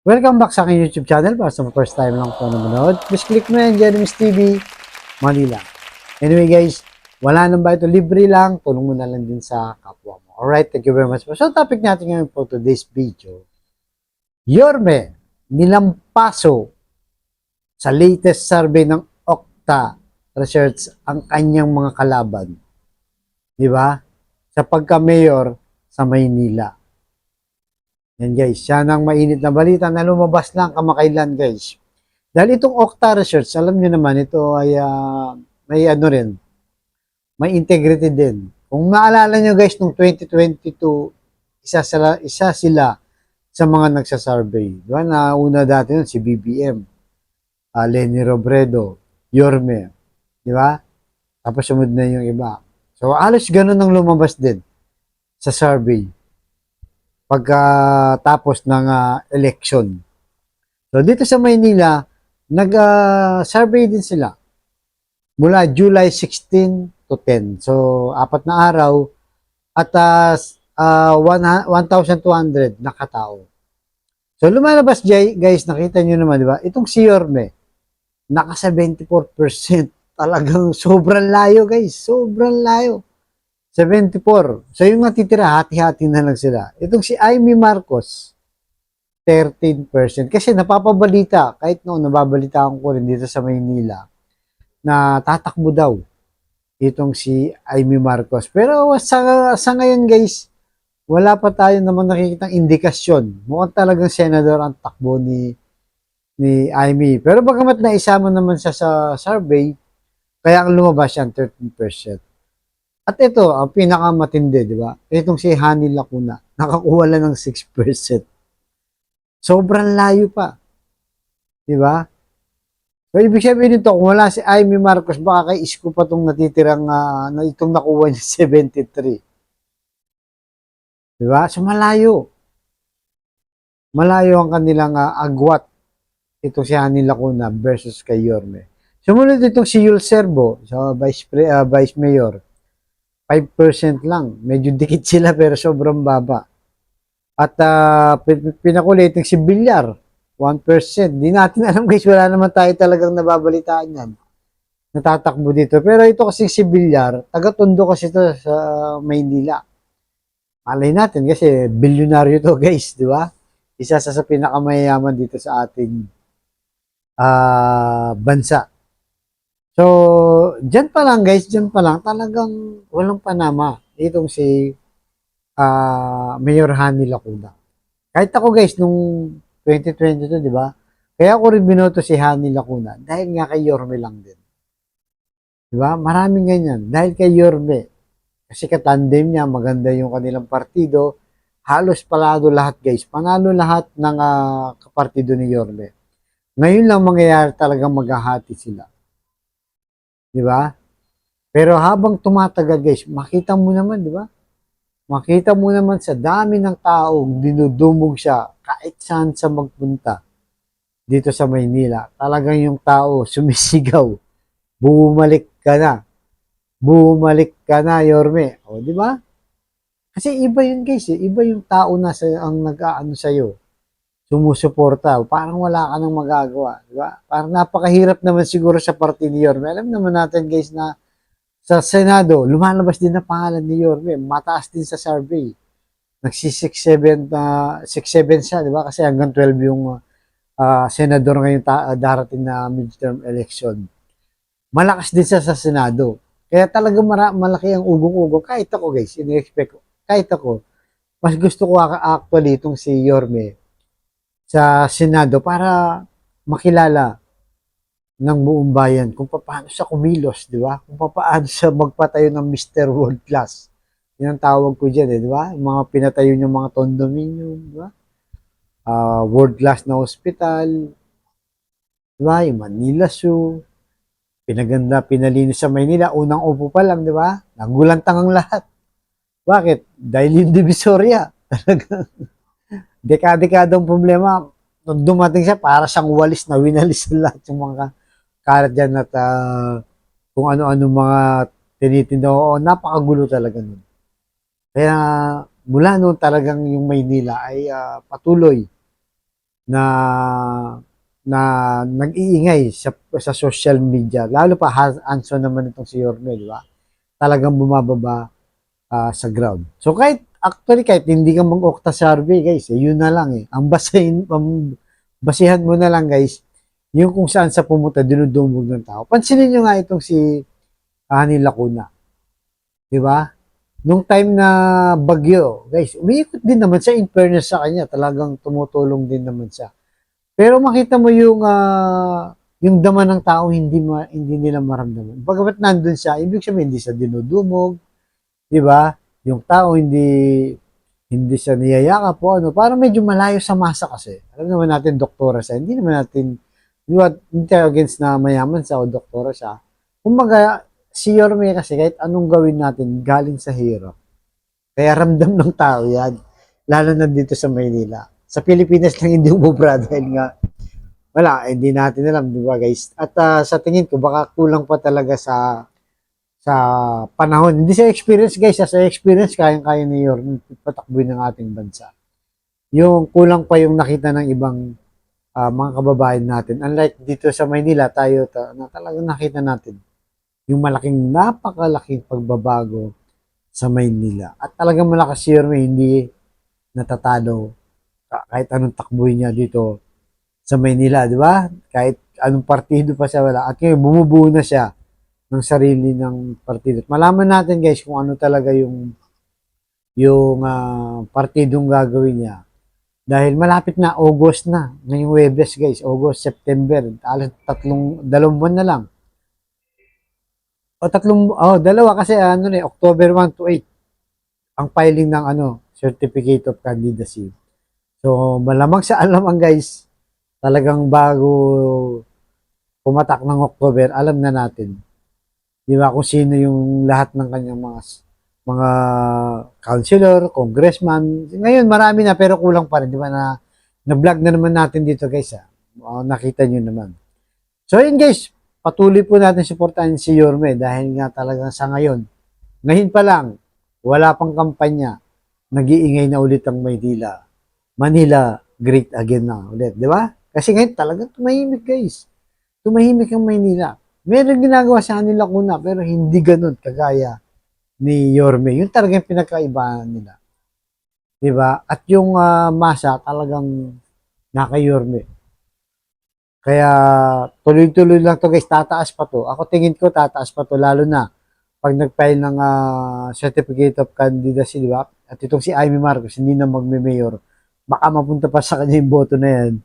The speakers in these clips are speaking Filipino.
Welcome back sa aking YouTube channel. Para sa first time lang po nanonood, please click mo yan, Jeremy's TV, Manila. Anyway guys, wala nang ba ito, libre lang, tulong mo na lang din sa kapwa mo. Alright, thank you very much po. So topic natin ngayon for today's video, Yorme, nilampaso sa latest survey ng Okta Research ang kanyang mga kalaban. Di ba? Sa pagka-mayor sa Maynila. Yan guys, yan ang mainit na balita na lumabas lang kamakailan guys. Dahil itong Okta Research, alam nyo naman, ito ay may ano rin, may integrity din. Kung maalala nyo guys, noong 2022, isa sila sa mga nagsasurvey. Diba? Nauna dati nun si BBM, Leni Robredo, Yorme. Di ba? Tapos sumunod na yung iba. So, alos ganun ang lumabas din sa survey pagkatapos ng election. So, dito sa Maynila, nag-survey din sila mula July 16 to 10. So, 4 na araw at 1,200 na katao. So, lumalabas guys, nakita nyo naman, di ba? Itong si Yorme, naka 74%. Talagang sobrang layo guys, sobrang layo. 74. So, yung natitira, hati-hati na lang sila. Itong si Amy Marcos, 13%. Kasi napapabalita, kahit noon nababalitaan ko rin dito sa Maynila, na tatakbo daw itong si Amy Marcos. Pero sa ngayon guys, wala pa tayo naman nakikitang indikasyon. Mukhang talagang senador ang takbo ni Amy. Pero bagamat naisama naman siya sa survey, kaya ang lumabas yan, 13%. At ito, ang pinakamatindi, di ba? Itong si Hani Lacuna, nakakuha lang ng 6%. Sobrang layo pa. Di ba? So, ibig sabihin nito, kung wala si Amy Marcos, baka kay Isko pa itong natitirang, na itong nakuha niya 73. Di ba? So, malayo. Malayo ang kanilang agwat. Ito si Hani Lacuna versus kay Yorme. Sumunod itong si Yul Serbo, so Vice Mayor. 5% lang. Medyo dikit sila pero sobrang baba. At pinakulit si Villar, 1%. Di natin alam guys, wala naman tayo talagang nababalitaan yan. Natatakbo dito. Pero ito kasi si Villar, taga-Tondo kasi ito sa Maynila. Malay natin kasi bilyonaryo to guys, di ba? Isa sa pinakamayaman dito sa ating bansa. So, dyan pa lang guys, dyan pa lang, talagang walang panama. Itong si Mayor Hani Lacuna. Kahit ako guys, nung 2022, di ba? Kaya ako rin binoto si Hani Lacuna dahil nga kay Yorme lang din. Di ba? Maraming ganyan. Dahil kay Yorme. Kasi katandem niya, maganda yung kanilang partido. Halos palado lahat guys. Panalo lahat ng kapartido ni Yorme. Ngayon lang mangyayari talagang maghahati sila. Di ba? Pero habang tumatagal guys, makita mo naman, di ba? Makita mo naman sa dami ng taong dinudumog siya kahit saan sa magpunta dito sa Maynila. Talagang yung tao sumisigaw, bumalik ka na. Bumalik ka na, Yorme. O, di ba? Kasi iba yun guys, eh. Iba yung tao na ang nag-aano sa'yo. Sumusuporta. Parang wala ka nang magagawa. Di ba? Parang napakahirap naman siguro sa party ni Yorme. Alam naman natin guys na sa Senado, lumalabas din na pangalan ni Yorme. Mataas din sa survey. Nagsi-6-7 siya, di ba? Kasi hanggang 12 yung senador ngayon darating na midterm election. Malakas din siya sa Senado. Kaya talaga malaki ang ugong-ugong. Kahit ako guys, ini-expect ko. Kahit ako, mas gusto ko actually itong si Yorme sa Senado para makilala ng buong bayan kung paano siya kumilos, di ba? Kung paano siya magpatayo ng Mr. World Class. Yan ang tawag ko dyan, di ba? Yung mga pinatayo niyong mga condominium, di ba? World Class na hospital, di ba? Yung Manila Zoo, pinaganda, pinalinis sa Maynila, unang upo pa lang, di ba? Nagulantang ang lahat. Bakit? Dahil yung Divisoria. Talagang dekadong problema. Nung dumating siya, para siyang walis na winalis sa lahat yung mga karat dyan at kung ano-ano mga tinitinda. Oo, napakagulo talaga nun. Kaya mula noon talagang yung Maynila ay patuloy na na nag-iingay sa social media. Lalo pa hands-on naman itong si Yorme, di ba? Talagang bumababa sa ground. So kahit hindi ka mag-okta survey, guys, yun na lang eh. Ang basihan mo na lang, guys, yung kung saan sa pumunta, dinudumog ng tao. Pansinin nyo nga itong si Hani Lacuna. Di ba? Nung time na bagyo, guys, umiikot din naman siya, in fairness sa kanya, talagang tumutulong din naman siya. Pero makita mo yung dama ng tao hindi nila maramdaman. Bagamat nandun siya, ibig sabihin hindi siya dinudumog, 'di ba? Yung tao hindi siya niyayakap po ano, parang medyo malayo sa masa kasi. Alam naman natin doktora siya, hindi naman natin hindi tayo against na mayaman siya o doktora siya. Kumbaga, si Yorme kasi kahit anong gawin natin galing sa hirap. Kaya ramdam ng tao yan. Lalo na dito sa Maynila. Sa Pilipinas lang hindi umubra dahil nga wala, hindi natin alam, di ba guys? At sa tingin ko, baka kulang pa talaga sa panahon. Hindi sa experience guys, sa experience, kayang-kaya ni Yorme patakbuhin ng ating bansa. Yung kulang pa yung nakita ng ibang mga kababayan natin. Unlike dito sa Maynila, na talagang nakita natin yung napakalaking pagbabago sa Maynila. At talagang malakas si Yorme, hindi natatalo kahit anong takbuhin niya dito sa Maynila, di ba? Kahit anong partido pa siya wala. At ngayon, bumubuo na siya ng sarili ng partido. At malaman natin guys kung ano talaga yung partidong gagawin niya. Dahil malapit na, August na. Ngayong Webes guys, August, September. Alas dalawang buwan na lang. Dalawa kasi October 1 to 8 ang filing ng Certificate of Candidacy. So, malamang sa alamang guys, talagang bago pumatak ng October, alam na natin. Di ba kung sino yung lahat ng kanyang mga councilor, congressman. Ngayon marami na pero kulang pa rin, di ba na-vlog na naman natin dito guys. Nakita niyo naman. So yun guys, patuloy po natin suportahan si Yorme dahil nga talagang sa ngayon pa lang, wala pang kampanya, nag-iingay na ulit ang Maynila. Manila, great again na ulit, di ba? Kasi ngayon talagang tumahimik guys. Tumahimik ang Maynila. Meron ginagawa sa kanila kuna pero hindi ganun kagaya ni Yorme. Yung talagang pinakaibahan nila. Di ba? At yung masa talagang naka-Yorme. Kaya tuloy-tuloy lang to guys, tataas pa to. Ako tingin ko tataas pa to lalo na pag nag-file ng Certificate of Candidacy, di ba? At itong si Amy Marcos hindi na magme-mayor. Baka mapunta pa sa kanya yung boto na yan.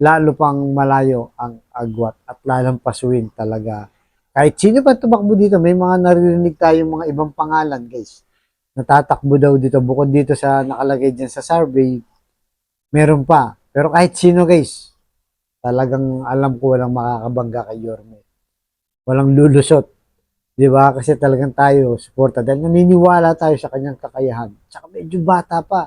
Lalo pang malayo ang agwat at lalampasuin talaga. Kahit sino pa tumakbo dito, may mga naririnig tayong mga ibang pangalan, guys. Natatakbo daw dito. Bukod dito sa nakalagay dyan sa survey, meron pa. Pero kahit sino, guys, talagang alam ko walang makakabangga kay Yorme. Walang lulusot. Di ba? Kasi talagang tayo, suporta. Dahil naniniwala tayo sa kanyang kakayahan. Tsaka medyo bata pa.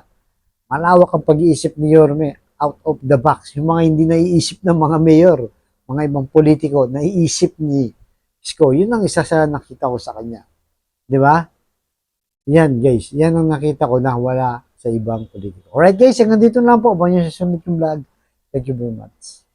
Malawak ang pag-iisip ni Yorme. Out of the box. Yung mga hindi naiisip ng mga mayor, mga ibang politiko, naiisip ni Isko. Yun ang isa sa nakita ko sa kanya. Di ba? Yan guys. Yan ang nakita ko na wala sa ibang politiko. Alright guys, hanggang dito lang po. Abangan nyo sa sunod ng vlog. Thank you very much.